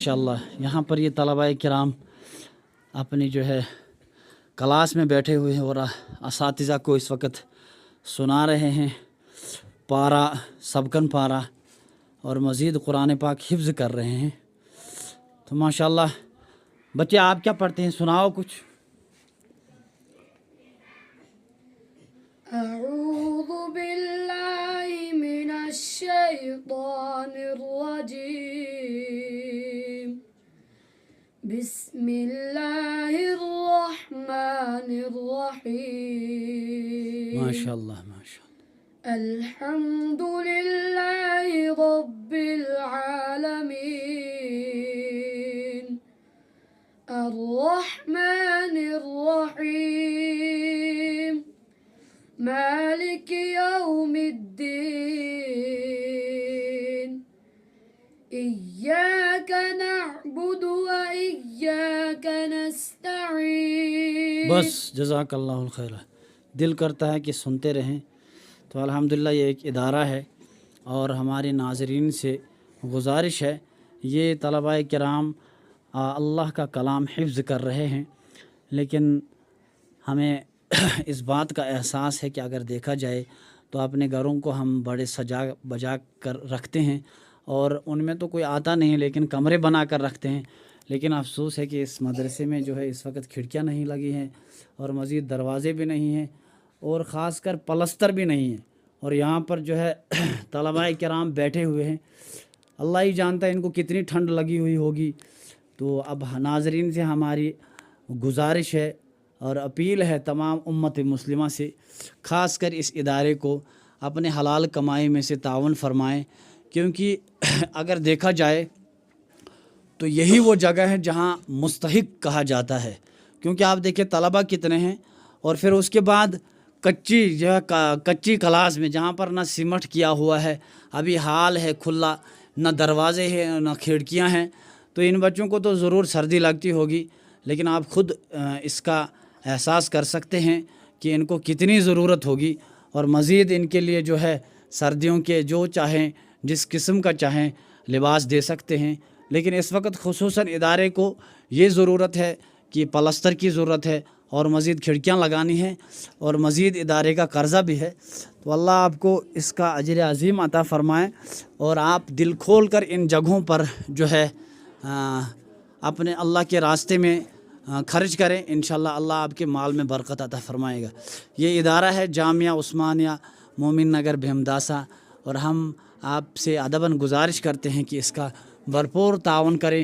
माशाल्लाह यहाँ पर ये तलबाए किराम अपनी जो है क्लास में बैठे हुए हैं और असातिज़ा को इस वक्त सुना रहे हैं पारा सबकन पारा और मज़ीद कुरान पाक हिफ्ज़ कर रहे हैं। तो माशाल्लाह बच्चे आप क्या पढ़ते हैं, सुनाओ कुछ। अऊज़ु बिल्लाहि मिनश शैतानिर रजीम बिस्मिल्लाहिर रहमानिर रहीम माशाल्लाह माशाल्लाह। अल्हम्दुलिल्लाहि रब्बिल आलमीन अर्रहमानिर रहीम मालिक यौमिद्दीन इय्याक नअबुदु व इय्याक नस्तईन। बस जज़ाकल्लाहुल खैर। दिल करता है कि सुनते रहें। तो अल्हम्दुलिल्लाह ये एक इदारा है और हमारे नाज़रीन से गुजारिश है, ये तलबाए किराम अल्लाह का कलाम हिफ्ज़ कर रहे हैं, लेकिन हमें इस बात का एहसास है कि अगर देखा जाए तो अपने घरों को हम बड़े सजा बजा कर रखते हैं और उनमें तो कोई आता नहीं, लेकिन कमरे बना कर रखते हैं। लेकिन अफसोस है कि इस मदरसे में जो है इस वक्त खिड़कियां नहीं लगी हैं और मज़ीद दरवाज़े भी नहीं हैं और ख़ासकर पलस्तर भी नहीं है। और यहाँ पर जो है तलबाए किराम बैठे हुए हैं, अल्लाह ही जानता है इनको कितनी ठंड लगी हुई होगी। तो अब नाज़रीन से हमारी गुजारिश है और अपील है तमाम उम्मत मुस्लिमा से, ख़ासकर इस इदारे को अपने हलाल कमाई में से तावन फरमाएं, क्योंकि अगर देखा जाए तो यही वो जगह है जहाँ मुस्तहिक कहा जाता है। क्योंकि आप देखिए तलबा कितने हैं और फिर उसके बाद कच्ची जो है कच्ची क्लास में जहाँ पर ना सीमेंट किया हुआ है, अभी हाल है खुला, ना दरवाजे हैं ना खिड़कियाँ हैं। तो इन बच्चों को तो ज़रूर सर्दी लगती होगी, लेकिन आप ख़ुद इसका एहसास कर सकते हैं कि इनको कितनी ज़रूरत होगी। और मज़ीद इनके लिए जो है सर्दियों के जो चाहें जिस किस्म का चाहें लिबास दे सकते हैं। लेकिन इस वक्त खुसूसन इदारे को ये ज़रूरत है कि पलस्तर की ज़रूरत है और मज़ीद खिड़कियाँ लगानी हैं और मज़ीद इदारे का कर्ज़ा भी है। तो अल्लाह आपको इसका अजर अज़ीम अता फ़रमाए और आप दिल खोल कर इन जगहों पर जो है अपने अल्लाह के रास्ते में खर्च करें। इंशाअल्लाह अल्लाह आपके माल में बरकत अता फ़रमाएगा। ये इदारा है जामिया उस्मानिया मोमिन नगर भीमदासा, और हम आपसे अदबन गुजारिश करते हैं कि इसका भरपूर तावन करें